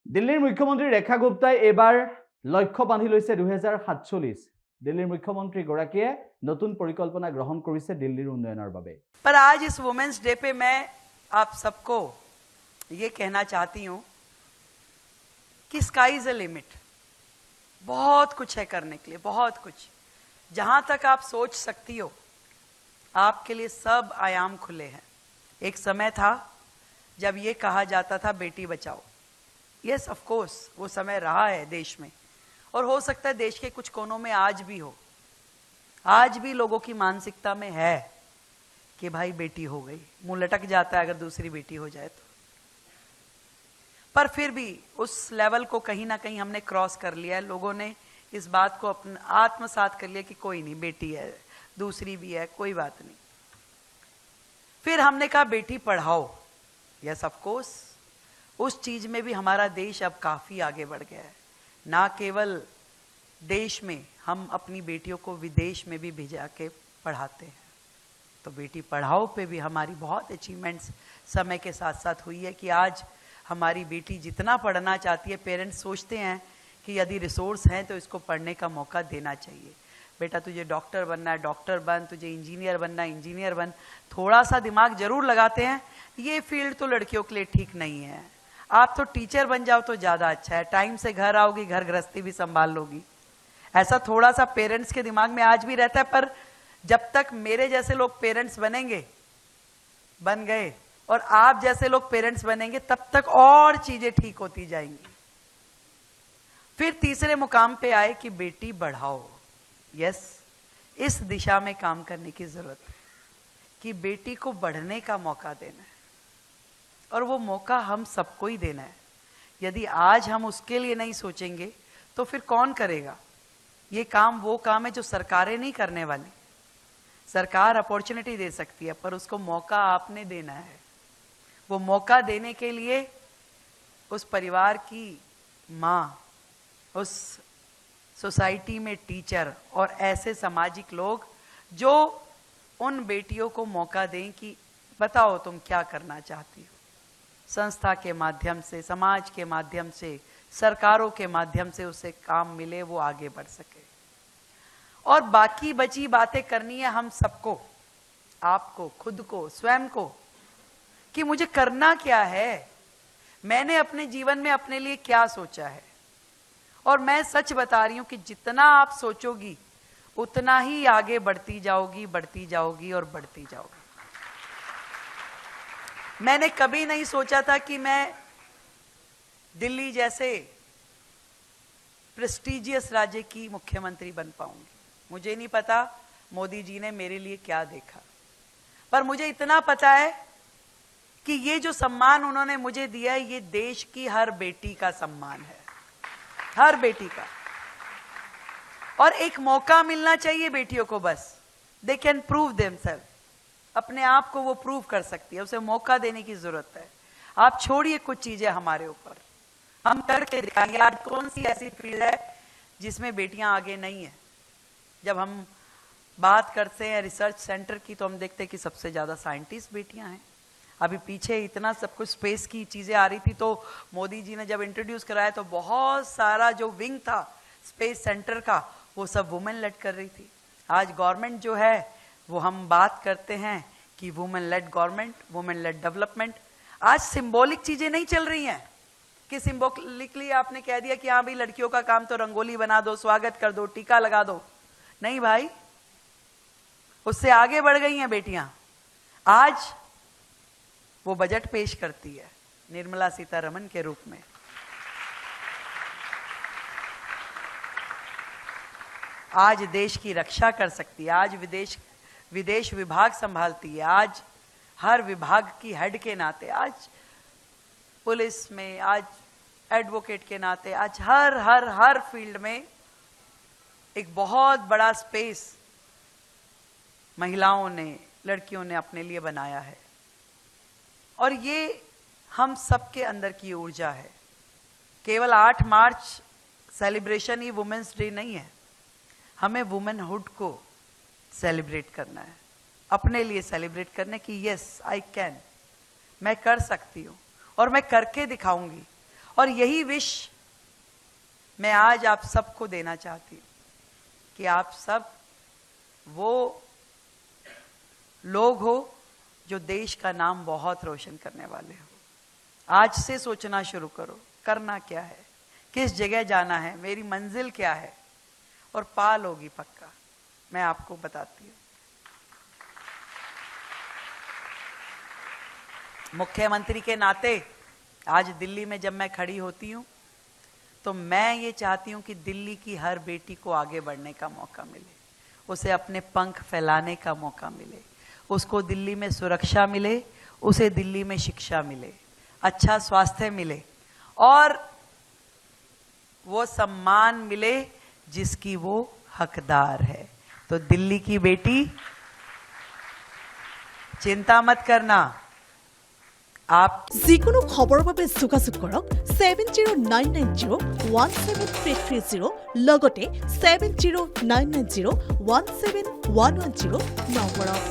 দিল্লীৰ মুখ্যমন্ত্ৰী ৰেখা গুপ্তাই এবাৰ লক্ষ্য বান্ধি লৈছে 2047। দিল্লীৰ মুখ্যমন্ত্ৰীগৰাকীয়ে নতুন পৰিকল্পনা গ্ৰহণ কৰিছে দিল্লীৰ উন্নয়নৰ বাবে। पर आज इस वुमेन्स डे पे मैं आप सबको ये कहना चाहती हूं कि स्काई इज अ लिमिट। बहुत कुछ है करने के लिए, बहुत कुछ। जहां तक आप सोच सकती हो आपके लिए सब आयाम खुले हैं। एक समय था जब ये कहा जाता था Beti Bachao. Yes of course वो समय रहा है देश में, और हो सकता है देश के कुछ कोनों में आज भी हो। आज भी लोगों की मानसिकता में है कि भाई बेटी हो गई, मुंह लटक जाता है अगर दूसरी बेटी हो जाए तो। पर फिर भी उस लेवल को कहीं ना कहीं हमने क्रॉस कर लिया है। लोगों ने इस बात को अपना आत्मसात कर लिया कि कोई नहीं, बेटी है, दूसरी भी है, कोई बात नहीं। फिर हमने कहा Beti Padhao. Yes of course उस चीज में भी हमारा देश अब काफी आगे बढ़ गया है। ना केवल देश में, हम अपनी बेटियों को विदेश में भी भेजा के पढ़ाते हैं। तो बेटी पढ़ाओ पे भी हमारी बहुत अचीवमेंट्स समय के साथ साथ हुई है कि आज हमारी बेटी जितना पढ़ना चाहती है, पेरेंट्स सोचते हैं कि यदि रिसोर्स हैं तो इसको पढ़ने का मौका देना चाहिए। बेटा तुझे डॉक्टर बनना है, डॉक्टर बन, तुझे इंजीनियर बनना है, इंजीनियर बन। थोड़ा सा दिमाग जरूर लगाते हैं, ये फील्ड तो लड़कियों के लिए ठीक नहीं है, आप तो टीचर बन जाओ तो ज्यादा अच्छा है, टाइम से घर आओगी, घर गृहस्थी भी संभाल लोगी। ऐसा थोड़ा सा पेरेंट्स के दिमाग में आज भी रहता है। पर जब तक मेरे जैसे लोग पेरेंट्स बनेंगे, बन गए, और आप जैसे लोग पेरेंट्स बनेंगे, तब तक और चीजें ठीक होती जाएंगी। फिर तीसरे मुकाम पे आए कि बेटी बढ़ाओ। यस, इस दिशा में काम करने की जरूरत है कि बेटी को बढ़ने का मौका देना है, और वो मौका हम सबको ही देना है। यदि आज हम उसके लिए नहीं सोचेंगे तो फिर कौन करेगा? ये काम वो काम है जो सरकारें नहीं करने वाली। सरकार अपॉर्चुनिटी दे सकती है, पर उसको मौका आपने देना है। वो मौका देने के लिए उस परिवार की माँ, उस सोसाइटी में टीचर और ऐसे सामाजिक लोग जो उन बेटियों को मौका दें कि बताओ तुम क्या करना चाहती हो। संस्था के माध्यम से, समाज के माध्यम से, सरकारों के माध्यम से उसे काम मिले, वो आगे बढ़ सके। और बाकी बची बातें करनी है हम सबको, आपको, खुद को, स्वयं को, कि मुझे करना क्या है, मैंने अपने जीवन में अपने लिए क्या सोचा है। और मैं सच बता रही हूं कि जितना आप सोचोगी उतना ही आगे बढ़ती जाओगी, बढ़ती जाओगी और बढ़ती जाओगी। मैंने कभी नहीं सोचा था कि मैं दिल्ली जैसे प्रेस्टिजियस राज्य की मुख्यमंत्री बन पाऊंगी। मुझे नहीं पता मोदी जी ने मेरे लिए क्या देखा, पर मुझे इतना पता है कि ये जो सम्मान उन्होंने मुझे दिया है, ये देश की हर बेटी का सम्मान है, हर बेटी का। और एक मौका मिलना चाहिए बेटियों को, बस दे कैन प्रूव देमसेल्फ, अपने आप को वो प्रूव कर सकती है, उसे मौका देने की जरूरत है। आप छोड़िए कुछ चीजें हमारे ऊपर, हम करके दिखाएंगे। आज कौन सी ऐसी फील्ड है जिसमें बेटियां आगे नहीं है? जब हम बात करते हैं रिसर्च सेंटर की, तो हम देखते हैं कि सबसे ज्यादा साइंटिस्ट बेटियां हैं। अभी पीछे इतना सब कुछ स्पेस की चीजें आ रही थी, तो मोदी जी ने जब इंट्रोड्यूस कराया तो बहुत सारा जो विंग था स्पेस सेंटर का, वो सब वुमेन लेड कर रही थी। आज गवर्नमेंट जो है, वो हम बात करते हैं कि women lead government, women lead development. आज सिंबॉलिक चीजें नहीं चल रही हैं कि सिंबॉलिकली आपने कह दिया कि हाँ भाई लड़कियों का काम तो रंगोली बना दो, स्वागत कर दो, टीका लगा दो। नहीं भाई, उससे आगे बढ़ गई हैं बेटियां। आज वो बजट पेश करती है निर्मला सीतारमण के रूप में। आज देश की रक्षा कर सकती है, आज विदेश विभाग संभालती है, आज हर विभाग की हेड के नाते, आज पुलिस में, आज एडवोकेट के नाते, आज हर फील्ड में एक बहुत बड़ा स्पेस महिलाओं ने, लड़कियों ने अपने लिए बनाया है। और ये हम सबके अंदर की ऊर्जा है। केवल 8 मार्च सेलिब्रेशन ही वुमेन्स डे नहीं है, हमें वुमेनहुड को सेलिब्रेट करना है, अपने लिए सेलिब्रेट करने की। यस आई कैन, मैं कर सकती हूं, और मैं करके दिखाऊंगी। और यही विश मैं आज आप सबको देना चाहती हूं कि आप सब वो लोग हो जो देश का नाम बहुत रोशन करने वाले हो। आज से सोचना शुरू करो, करना क्या है, किस जगह जाना है, मेरी मंजिल क्या है, और पाल होगी पक्का, मैं आपको बताती हूं। मुख्यमंत्री के नाते आज दिल्ली में जब मैं खड़ी होती हूं तो मैं ये चाहती हूं कि दिल्ली की हर बेटी को आगे बढ़ने का मौका मिले, उसे अपने पंख फैलाने का मौका मिले, उसको दिल्ली में सुरक्षा मिले, उसे दिल्ली में शिक्षा मिले, अच्छा स्वास्थ्य मिले और वो सम्मान मिले जिसकी वो हकदार है। तो दिल्ली की बेटी चिंता मत करना, आप যিকোনো খবৰৰ বাবে যোগাযোগ কৰক 7099017330 লগতে 7099017110 নম্বৰত।